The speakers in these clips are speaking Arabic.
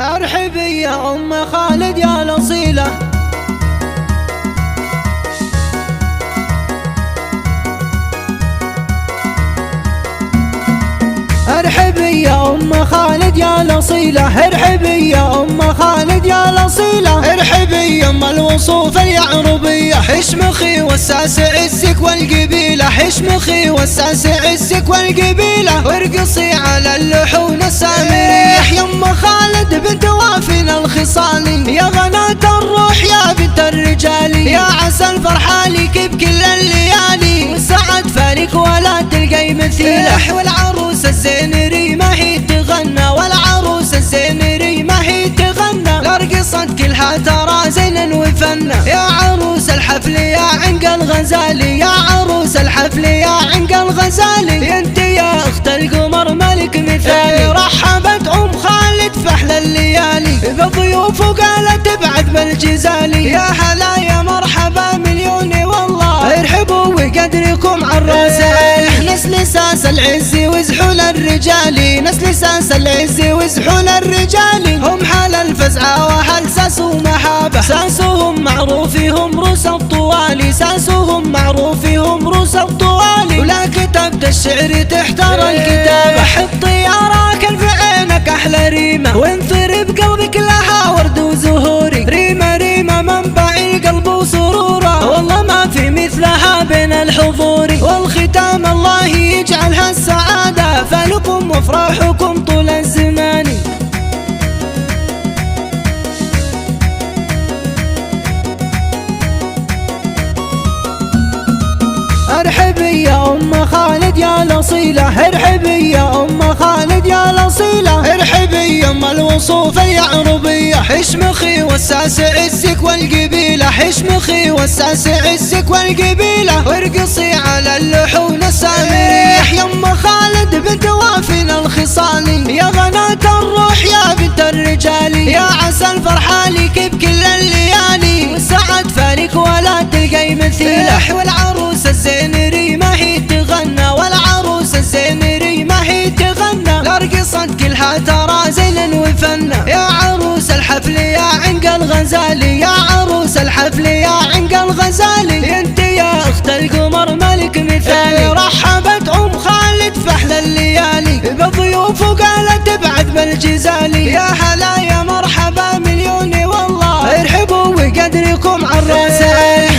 ارحبي يا ام خالد يا الاصيله، ارحبي يا ام خالد يا الاصيله، ارحبي يا ام خالد يا الاصيله، ارحبي يا ام الوصوف اليعربيه، اشمخي وساس عزك والقبيله، اشمخي وساس عزك والقبيله، وارقصي على اللحون السامريه، يا ام خالد بنت وافنا الخصالي، يا غناة الروح يا بنت الرجال، يا عسى الفرحه لك بكل الليالي، وسعد فالك ولا تلقي مثيله، والعروس الزينري ما هي تغنى، والعروس الزينري ما هي تغنى، لرقصت كلها ترى زين وفنة، يا عروس الحفل يا عنق الغزالي، يا عروس الحفل يا عنق الغزالي، انت يا اخت القمر ملك مثالي، رحبت ام خالد في احلى الليالي بضيوف وقالت ابعد بالجزالي، يا هلا يا مرحبا مليون والله، ارحبوا وقدركم عالراسي، نسل ساس العز وزحول الرجال، نسل ساس العز وزحول الرجال، هم حال الفزعة وهل ساس ومحابة، ساسهم معروفهم روس الطوالي، ساسهم معروفهم روس الطوالي، ولا كتبت الشعر تحتار الكتابة، حطي يا راكن في عينك احلى ريمة، وانثر بقلبك لها ورد وزهوري، ريمة ريمة منبع القلب وسروره، والله ما في مثلها بين الحضور، والختام الله يجعلها السعادة، فلكم وافراحكم طول الزمان. ارحبي يا ام خالد يا الاصيله، ارحبي يا ام خالد يا الاصيله، ارحبي يا ام الوصوف اليعربيه، اشمخي وساس عزك والقبيله، اشمخي وساس عزك والقبيله، وارقصي على اللحون السامريه، يا ام خالد بنت وافنا الخصالي، يا غناة الروح يا بنت الرجال، يا عسى الفرحه لك بكل الليالي، وسعد فالك ولا تلقي مثيله، والعروس الزينري ما هي تغنى، والعروس الزينري ما هي تغنى، لرقصت كلها ترى زين وفنة، يا عروس الحفل يا عنق الغزالي، يا عروس الحفل يا عنق الغزالي، انت يا اخت القمر ملك مثالي، رحبت ام خالد في احلى الليالي بضيوف وقالت ابعد بالجزالي، يا هلا يا مرحبا مليون والله، ارحبوا وقدركم عالراسي،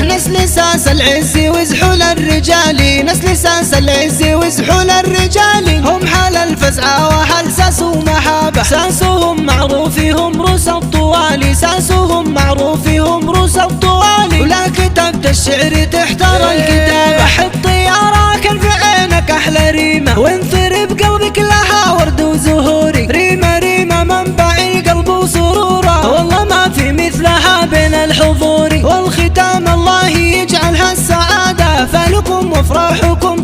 نسل ساس العز وزحول الرجال، نسل ساس العز وزحول الرجال، هم حال الفزعة وهل ساس ومحابة، ساسهم معروفهم روس الطوالي، ساسهم معروفهم روس الطوالي، ولا كتبت الشعر تحتار الكتابة، حطي يا راكن في عينك احلى ريمة، وانثر بقلبك لها ورد وزهوري، ريمة ريمة منبع القلب وسروره، والله ما في مثلها بين الحضور، والختام الله يجعلها السعادة، فلكم وافراحكم